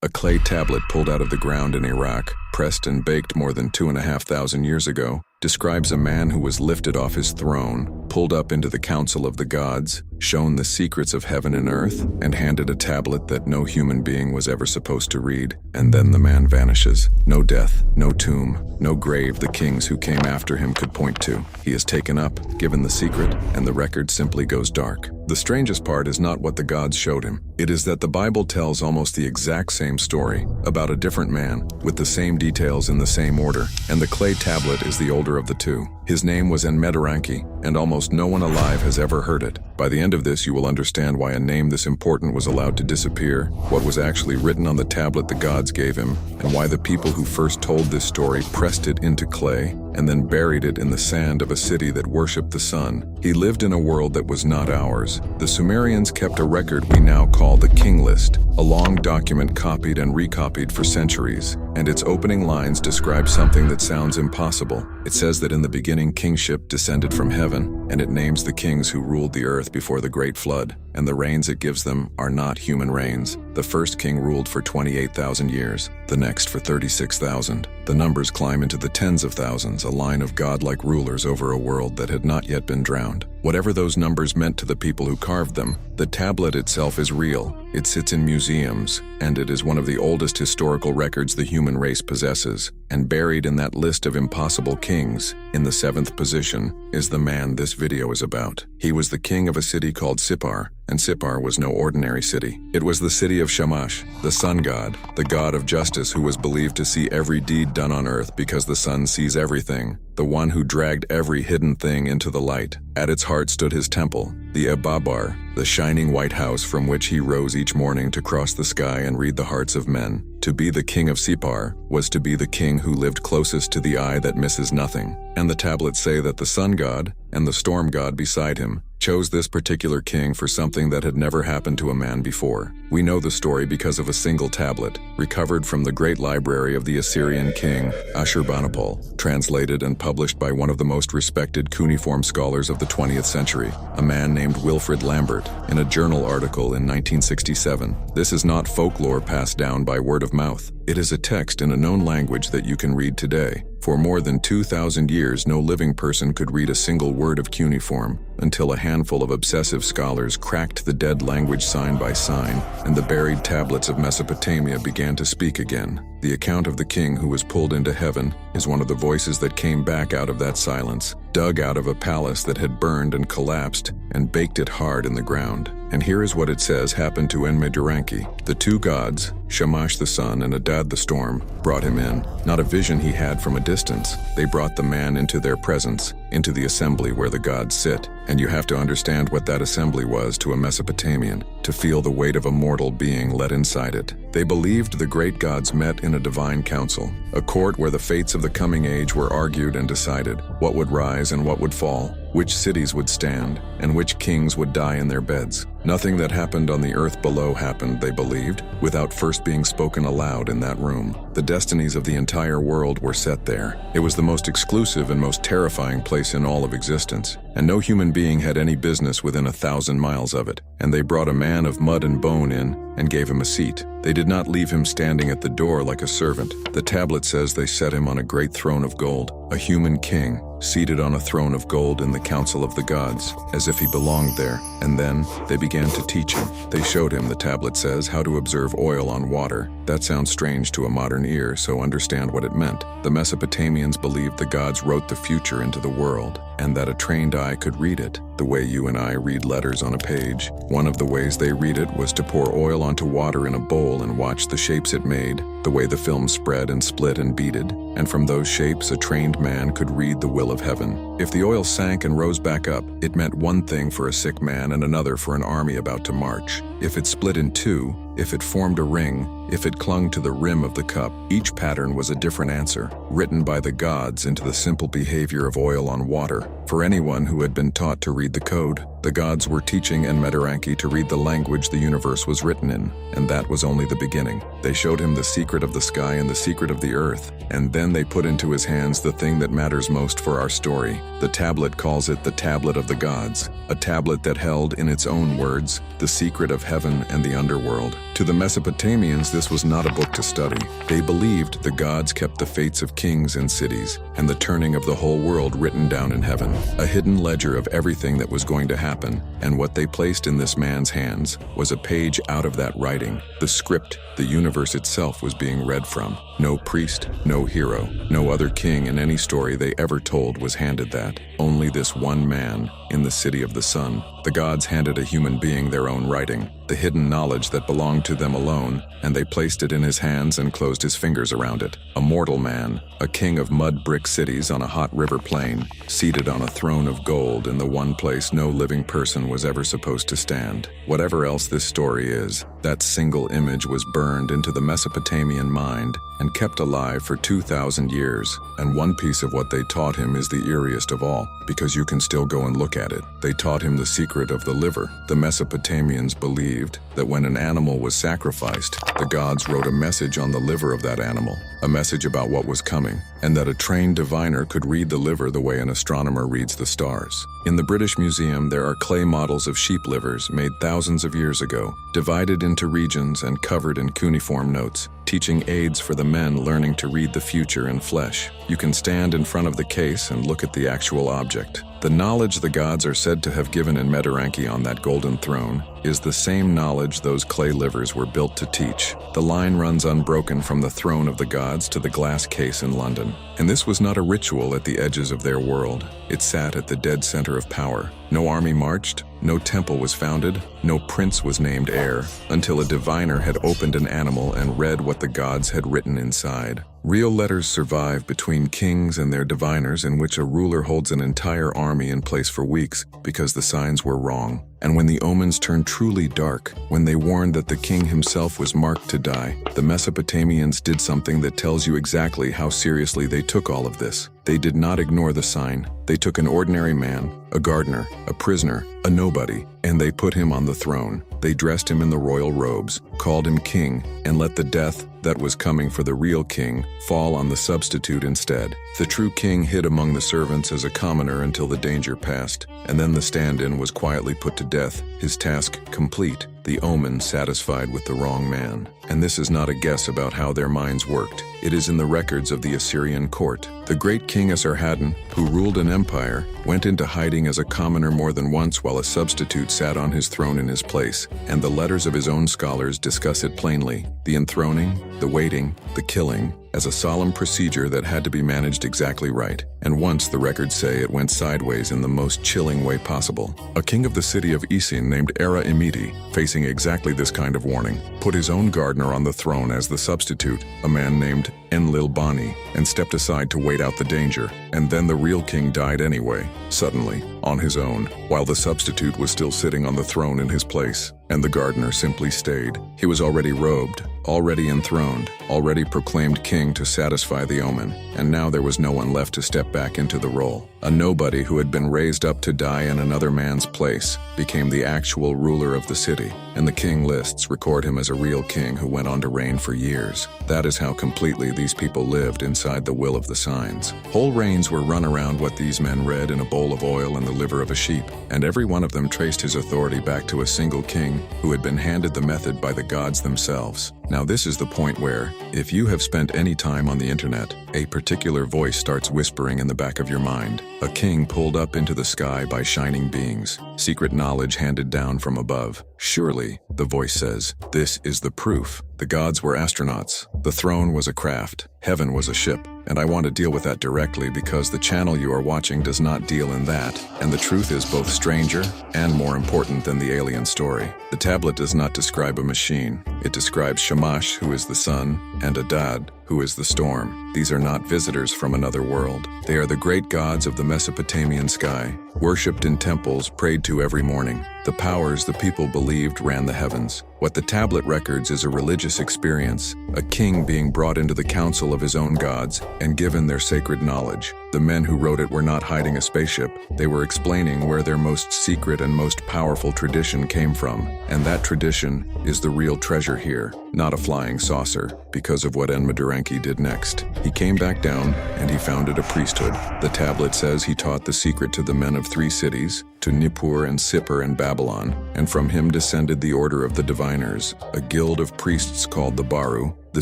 A clay tablet pulled out of the ground in Iraq, pressed and baked more than 2,500 years ago, describes a man who was lifted off his throne, pulled up into the council of the gods, shown the secrets of heaven and earth, and handed a tablet that no human being was ever supposed to read, and then the man vanishes. No death, no tomb, no grave the kings who came after him could point to. He is taken up, given the secret, and the record simply goes dark. The strangest part is not what the gods showed him. It is that the Bible tells almost the exact same story, about a different man, with the same details in the same order, and the clay tablet is the older of the two. His name was Enmeduranki, and almost no one alive has ever heard it. By the end of this, you will understand why a name this important was allowed to disappear, what was actually written on the tablet the gods gave him, and why the people who first told this story pressed it into clay and then buried it in the sand of a city that worshipped the sun. He lived in a world that was not ours. The Sumerians kept a record we now call the King List, a long document copied and recopied for centuries, and its opening lines describe something that sounds impossible. It says that in the beginning kingship descended from heaven, and it names the kings who ruled the earth before the great flood, and the reigns it gives them are not human reigns. The first king ruled for 28,000 years, the next for 36,000. The numbers climb into the tens of thousands, a line of godlike rulers over a world that had not yet been drowned. Whatever those numbers meant to the people who carved them, the tablet itself is real. It sits in museums, and it is one of the oldest historical records the human race possesses. And buried in that list of impossible kings, in the 7th position, is the man this video is about. He was the king of a city called Sippar, and Sippar was no ordinary city. It was the city of Shamash, the sun god, the god of justice who was believed to see every deed done on earth because the sun sees everything, the one who dragged every hidden thing into the light. At its heart stood his temple, the Ababar, the shining white house from which he rose each morning to cross the sky and read the hearts of men. To be the king of Sippar was to be the king who lived closest to the eye that misses nothing. And the tablets say that the sun god, and the storm god beside him, chose this particular king for something that had never happened to a man before. We know the story because of a single tablet, recovered from the great library of the Assyrian king, Ashurbanipal, translated and published by one of the most respected cuneiform scholars of the 20th century, a man named Wilfred Lambert, in a journal article in 1967. This is not folklore passed down by word of mouth. It is a text in a known language that you can read today. For more than 2,000 years, no living person could read a single word of cuneiform, until a handful of obsessive scholars cracked the dead language sign by sign, and the buried tablets of Mesopotamia began to speak again. The account of the king who was pulled into heaven is one of the voices that came back out of that silence, dug out of a palace that had burned and collapsed, and baked it hard in the ground. And here is what it says happened to Enmeduranki. The two gods, Shamash the sun and Adad the storm, brought him in. Not a vision he had from a distance. They brought the man into their presence, into the assembly where the gods sit. And you have to understand what that assembly was to a Mesopotamian, to feel the weight of a mortal being let inside it. They believed the great gods met in a divine council, a court where the fates of the coming age were argued and decided, what would rise and what would fall, which cities would stand, and which kings would die in their beds. Nothing that happened on the earth below happened, they believed, without first being spoken aloud in that room. The destinies of the entire world were set there. It was the most exclusive and most terrifying place in all of existence, and no human being had any business within 1,000 miles of it. And they brought a man of mud and bone in and gave him a seat. They did not leave him standing at the door like a servant. The tablet says they set him on a great throne of gold, a human king, seated on a throne of gold in the council of the gods, as if he belonged there. And then they began to teach him. They showed him, the tablet says, how to observe oil on water. That sounds strange to a modern ear, so understand what it meant. The Mesopotamians believed the gods wrote the future into the world, and that a trained eye could read it, the way you and I read letters on a page. One of the ways they read it was to pour oil onto water in a bowl and watch the shapes it made, the way the film spread and split and beaded. And from those shapes, a trained man could read the will of heaven. If the oil sank and rose back up, it meant one thing for a sick man and another for an army about to march. If it split in two, if it formed a ring, if it clung to the rim of the cup, each pattern was a different answer, written by the gods into the simple behavior of oil on water. For anyone who had been taught to read the code, the gods were teaching Enmeduranki to read the language the universe was written in, and that was only the beginning. They showed him the secret of the sky and the secret of the earth, and then they put into his hands the thing that matters most for our story. The tablet calls it the Tablet of the Gods, a tablet that held, in its own words, the secret of heaven and the underworld. To the Mesopotamians, this was not a book to study. They believed the gods kept the fates of kings and cities, and the turning of the whole world written down in heaven. A hidden ledger of everything that was going to happen, and what they placed in this man's hands was a page out of that writing, the script the universe itself was being read from. No priest, no hero, no other king in any story they ever told was handed that. Only this one man in the city of the sun. The gods handed a human being their own writing, the hidden knowledge that belonged to them alone, and they placed it in his hands and closed his fingers around it. A mortal man, a king of mud brick cities on a hot river plain, seated on a throne of gold in the one place no living person was ever supposed to stand. Whatever else this story is, that single image was burned into the Mesopotamian mind and kept alive for 2,000 years. And one piece of what they taught him is the eeriest of all, because you can still go and look at it. They taught him the secret of the liver. The Mesopotamians believed that when an animal was sacrificed, the gods wrote a message on the liver of that animal, a message about what was coming, and that a trained diviner could read the liver the way an astronomer reads the stars. In the British Museum, there are clay models of sheep livers made thousands of years ago, divided into regions and covered in cuneiform notes, teaching aids for the men learning to read the future in flesh. You can stand in front of the case and look at the actual object. The knowledge the gods are said to have given Enmeduranki on that golden throne is the same knowledge those clay livers were built to teach. The line runs unbroken from the throne of the gods to the glass case in London. And this was not a ritual at the edges of their world. It sat at the dead center of power. No army marched, no temple was founded, no prince was named heir, until a diviner had opened an animal and read what the gods had written inside. Real letters survive between kings and their diviners, in which a ruler holds an entire army in place for weeks because the signs were wrong. And when the omens turned truly dark, when they warned that the king himself was marked to die, the Mesopotamians did something that tells you exactly how seriously they took all of this. They did not ignore the sign. They took an ordinary man, a gardener, a prisoner, a nobody, and they put him on the throne. They dressed him in the royal robes, called him king, and let the death that was coming for the real king fall on the substitute instead. The true king hid among the servants as a commoner until the danger passed, and then the stand-in was quietly put to death, his task complete, the omen satisfied with the wrong man. And this is not a guess about how their minds worked. It is in the records of the Assyrian court. The great king Esarhaddon, who ruled an empire, went into hiding as a commoner more than once while a substitute sat on his throne in his place, and the letters of his own scholars discuss it plainly. The enthroning, the waiting, the killing, as a solemn procedure that had to be managed exactly right. And once, the records say, it went sideways in the most chilling way possible. A king of the city of Isin named Enmeduranki, facing exactly this kind of warning, put his own gardener on the throne as the substitute, a man named Enlilbani, and stepped aside to wait out the danger. And then the real king died anyway, suddenly, on his own, while the substitute was still sitting on the throne in his place. And the gardener simply stayed. He was already robed, already enthroned, already proclaimed king to satisfy the omen, and now there was no one left to step back into the role. A nobody who had been raised up to die in another man's place became the actual ruler of the city, and the king lists record him as a real king who went on to reign for years. That is how completely these people lived inside the will of the signs. Whole reigns were run around what these men read in a bowl of oil and the liver of a sheep, and every one of them traced his authority back to a single king who had been handed the method by the gods themselves. Now this is the point where, if you have spent any time on the internet, a particular voice starts whispering in the back of your mind. A king pulled up into the sky by shining beings, secret knowledge handed down from above. Surely, the voice says, this is the proof. The gods were astronauts, the throne was a craft, heaven was a ship, and I want to deal with that directly because the channel you are watching does not deal in that, and the truth is both stranger and more important than the alien story. The tablet does not describe a machine. It describes Shamash, who is the sun, and Adad, who is the storm. These are not visitors from another world. They are the great gods of the Mesopotamian sky, worshipped in temples, prayed to every morning. The powers the people believed ran the heavens. What the tablet records is a religious experience, a king being brought into the council of his own gods and given their sacred knowledge. The men who wrote it were not hiding a spaceship. They were explaining where their most secret and most powerful tradition came from. And that tradition is the real treasure here, not a flying saucer, because of what Enmeduranki did next. He came back down and he founded a priesthood. The tablet says he taught the secret to the men of 3 cities, to Nippur and Sippar and Babylon, and from him descended the order of the diviners, a guild of priests called the Baru, the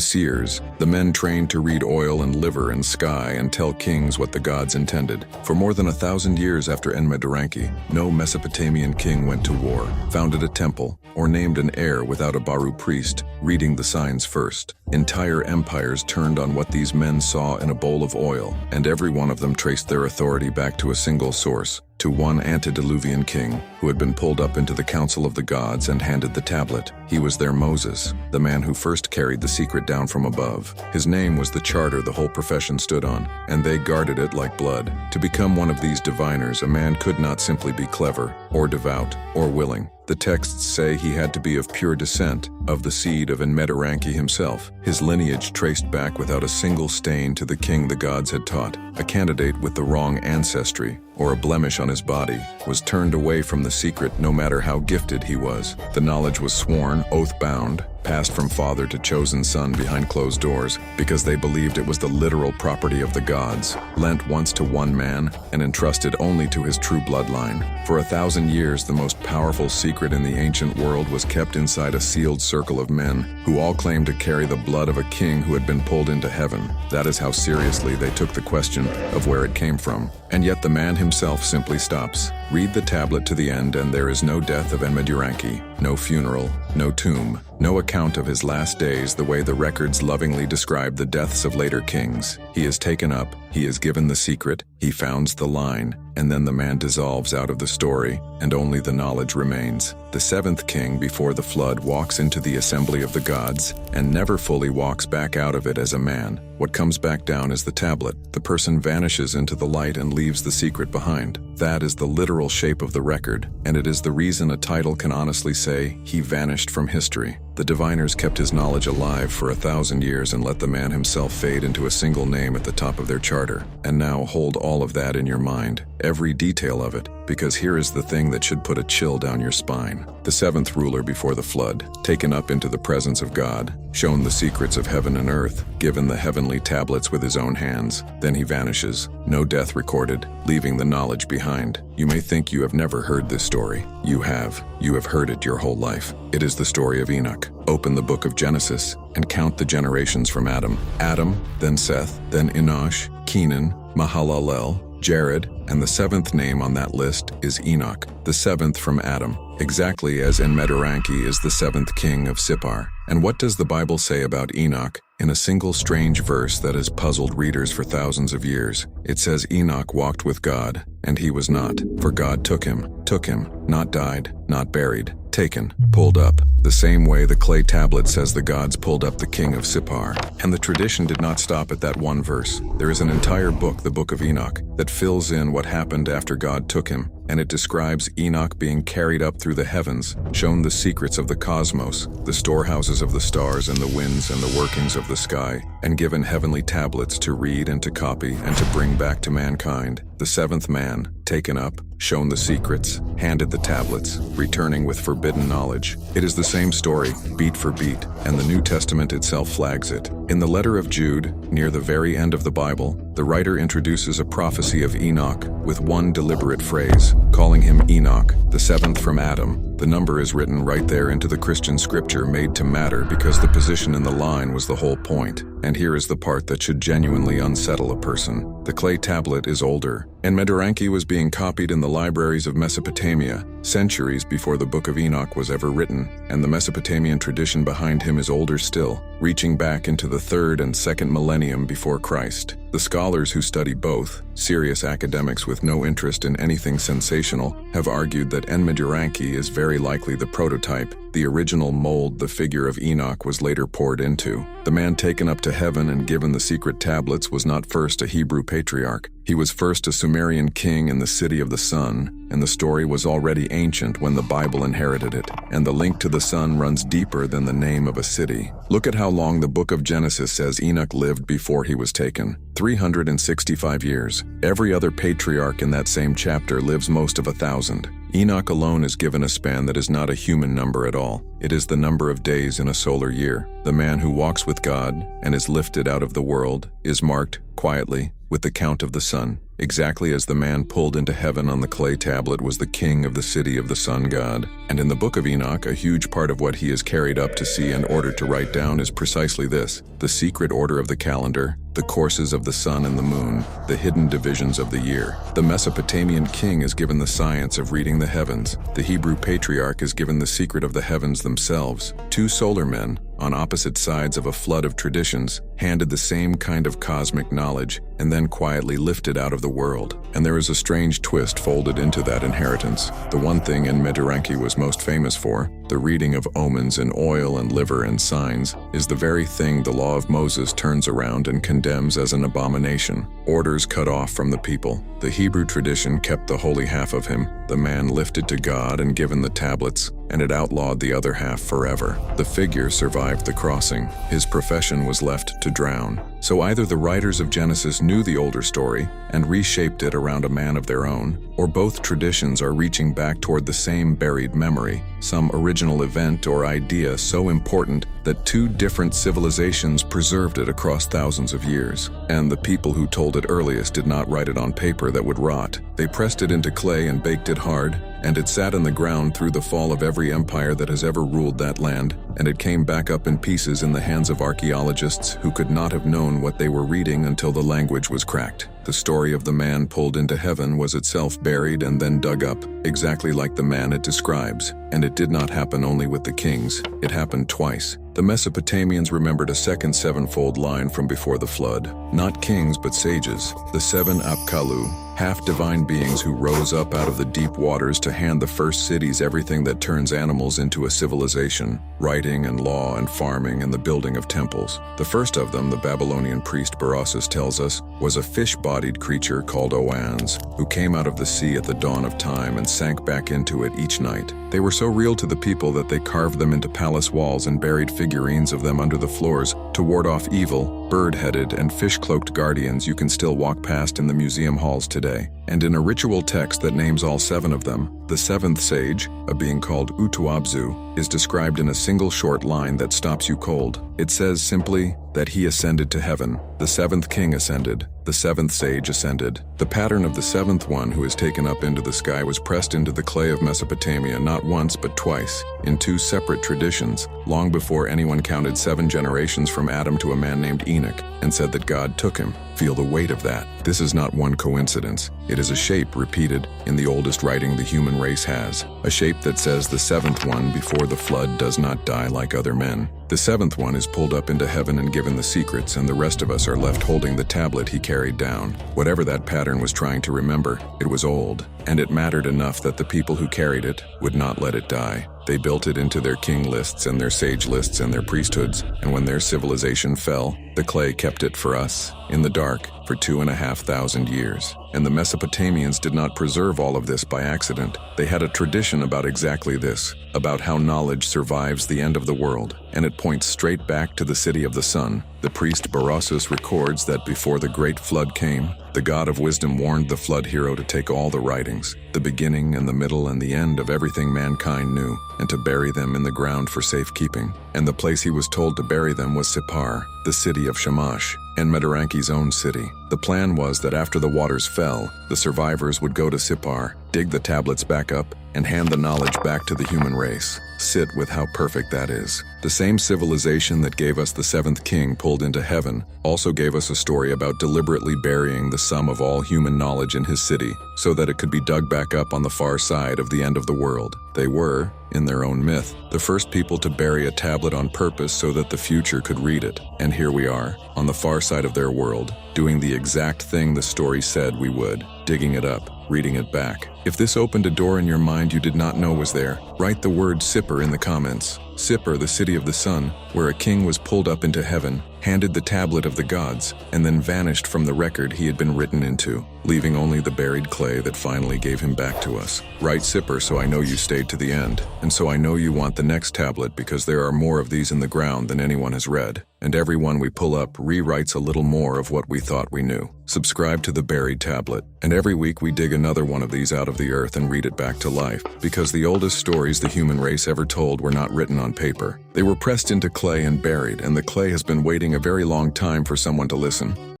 seers, the men trained to read oil and liver and sky and tell kings what the gods intended. For more than 1,000 years after Enmeduranki, no Mesopotamian king went to war, founded a temple, or named an heir without a Baru priest, reading the signs first. Entire empires turned on what these men saw in a bowl of oil, and every one of them traced their authority back to a single source, to one antediluvian king who had been pulled up into the council of the gods and handed the tablet. He was their Moses, the man who first carried the secret down from above. His name was the charter the whole profession stood on, and they guarded it like blood. To become one of these diviners, a man could not simply be clever, or devout, or willing. The texts say he had to be of pure descent, of the seed of Enmeduranki himself, his lineage traced back without a single stain to the king the gods had taught. A candidate with the wrong ancestry, or a blemish on his body, was turned away from the secret no matter how gifted he was. The knowledge was sworn, oath-bound, passed from father to chosen son behind closed doors, because they believed it was the literal property of the gods, lent once to one man and entrusted only to his true bloodline. For 1,000 years, the most powerful secret in the ancient world was kept inside a sealed circle of men who all claimed to carry the blood of a king who had been pulled into heaven. That is how seriously they took the question of where it came from. And yet the man himself simply stops. Read the tablet to the end and there is no death of Enmeduranki, no funeral, no tomb, no account of his last days the way the records lovingly describe the deaths of later kings. He is taken up, he is given the secret, he founds the line, and then the man dissolves out of the story, and only the knowledge remains. The 7th king before the flood walks into the assembly of the gods, and never fully walks back out of it as a man. What comes back down is the tablet. The person vanishes into the light and leaves the secret behind. That is the literal shape of the record, and it is the reason a title can honestly say, he vanished from history. The diviners kept his knowledge alive for 1,000 years and let the man himself fade into a single name at the top of their charter. And now hold all of that in your mind, every detail of it, because here is the thing that should put a chill down your spine. The 7th ruler before the flood, taken up into the presence of God, shown the secrets of heaven and earth, given the heavenly tablets with his own hands. Then he vanishes, no death recorded, leaving the knowledge behind. You may think you have never heard this story. You have. You have heard it your whole life. It is the story of Enoch. Open the book of Genesis and count the generations from Adam. Adam, then Seth, then Enosh, Kenan, Mahalalel, Jared, and the 7th name on that list is Enoch, the 7th from Adam, exactly as Enmeduranki is the 7th king of Sippar. And what does the Bible say about Enoch? In a single strange verse that has puzzled readers for thousands of years, it says Enoch walked with God, and he was not, for God took him, not died, not buried, taken, pulled up, the same way the clay tablet says the gods pulled up the king of Sippar. And the tradition did not stop at that one verse. There is an entire book, the Book of Enoch, that fills in what happened after God took him, and it describes Enoch being carried up through the heavens, shown the secrets of the cosmos, the storehouses of the stars and the winds and the workings of the sky, and given heavenly tablets to read and to copy and to bring back to mankind. The 7th man, taken up, shown the secrets, handed the tablets, returning with forbidden knowledge. It is the same story, beat for beat, and the New Testament itself flags it. In the letter of Jude, near the very end of the Bible, the writer introduces a prophecy of Enoch with one deliberate phrase, calling him Enoch, the 7th from Adam. The number is written right there into the Christian scripture made to matter because the position in the line was the whole point. And here is the part that should genuinely unsettle a person. The clay tablet is older. Enmeduranki was being copied in the libraries of Mesopotamia, centuries before the Book of Enoch was ever written, and the Mesopotamian tradition behind him is older still, reaching back into the 3rd and 2nd millennium before Christ. The scholars who study both, serious academics with no interest in anything sensational, have argued that Enmeduranki is very likely the prototype, the original mold the figure of Enoch was later poured into. The man taken up to heaven and given the secret tablets was not first a Hebrew patriarch. He was first a Sumerian king in the city of the sun, and the story was already ancient when the Bible inherited it, and the link to the sun runs deeper than the name of a city. Look at how long the book of Genesis says Enoch lived before he was taken. 365 years. Every other patriarch in that same chapter lives most of 1,000. Enoch alone is given a span that is not a human number at all. It is the number of days in a solar year. The man who walks with God and is lifted out of the world is marked, quietly, with the count of the sun. Exactly as the man pulled into heaven on the clay tablet was the king of the city of the sun god. And in the book of Enoch, a huge part of what he is carried up to see and ordered to write down is precisely this: the secret order of the calendar, the courses of the sun and the moon, the hidden divisions of the year. The Mesopotamian king is given the science of reading the heavens. The Hebrew patriarch is given the secret of the heavens themselves. Two solar men, on opposite sides of a flood of traditions, handed the same kind of cosmic knowledge and then quietly lifted out of the world. And there is a strange twist folded into that inheritance. The one thing Enmeduranki was most famous for, the reading of omens in oil and liver and signs, is the very thing the law of Moses turns around and condemns as an abomination. Orders cut off from the people. The Hebrew tradition kept the holy half of him, the man lifted to God and given the tablets, and it outlawed the other half forever. The figure survived the crossing. His profession was left to drown. So either the writers of Genesis knew the older story and reshaped it around a man of their own, or both traditions are reaching back toward the same buried memory, some original event or idea so important that two different civilizations preserved it across thousands of years. And the people who told it earliest did not write it on paper that would rot. They pressed it into clay and baked it hard, and it sat in the ground through the fall of every empire that has ever ruled that land, and it came back up in pieces in the hands of archaeologists who could not have known what they were reading until the language was cracked. The story of the man pulled into heaven was itself buried and then dug up, exactly like the man it describes. And it did not happen only with the kings, it happened twice. The Mesopotamians remembered a second sevenfold line from before the flood. Not kings, but sages, the seven Apkallu, half-divine beings who rose up out of the deep waters to hand the first cities everything that turns animals into a civilization: writing and law and farming and the building of temples. The first of them, the Babylonian priest Berossus tells us, was a fish-bodied creature called Oans, who came out of the sea at the dawn of time and sank back into it each night. They were so real to the people that they carved them into palace walls and buried figurines of them under the floors to ward off evil. Bird-headed and fish-cloaked guardians you can still walk past in the museum halls today. And in a ritual text that names all seven of them, the seventh sage, a being called Utuabzu, is described in a single short line that stops you cold. It says simply that he ascended to heaven. The seventh king ascended. The seventh sage ascended. The pattern of the seventh one who is taken up into the sky was pressed into the clay of Mesopotamia not once but twice, in two separate traditions, long before anyone counted 7 generations from Adam to a man named Enoch, and said that God took him. Feel the weight of that. This is not one coincidence. It is a shape repeated in the oldest writing the human race has. A shape that says the seventh one before the flood does not die like other men. The seventh one is pulled up into heaven and given the secrets, and the rest of us are left holding the tablet he carried down. Whatever that pattern was trying to remember, it was old, and it mattered enough that the people who carried it would not let it die. They built it into their king lists and their sage lists and their priesthoods, and when their civilization fell, the clay kept it for us, in the dark, for 2,500 years. And the Mesopotamians did not preserve all of this by accident. They had a tradition about exactly this, about how knowledge survives the end of the world, and it points straight back to the city of the sun. The priest Berossus records that before the great flood came, the god of wisdom warned the flood hero to take all the writings, the beginning and the middle and the end of everything mankind knew, and to bury them in the ground for safekeeping. And the place he was told to bury them was Sippar, the city of Shamash, Enmeduranki's own city. The plan was that after the waters fell, the survivors would go to Sippar, dig the tablets back up, and hand the knowledge back to the human race. Sit with how perfect that is. The same civilization that gave us the seventh king pulled into heaven also gave us a story about deliberately burying the sum of all human knowledge in his city so that it could be dug back up on the far side of the end of the world. They were, in their own myth, the first people to bury a tablet on purpose so that the future could read it. And here we are, on the far side of their world, doing the exact thing the story said we would, digging it up, reading it back, If this opened a door in your mind you did not know was there, write the word Sippar in the comments. Sippar, the city of the sun, where a king was pulled up into heaven, handed the tablet of the gods, and then vanished from the record he had been written into, leaving only the buried clay that finally gave him back to us. Write Sippar so I know you stayed to the end, and so I know you want the next tablet because there are more of these in the ground than anyone has read, and every one we pull up rewrites a little more of what we thought we knew. Subscribe to the buried tablet, and every week we dig another one of these out of the earth and read it back to life, because the oldest stories the human race ever told were not written on paper. They were pressed into clay and buried, and the clay has been waiting a very long time for someone to listen.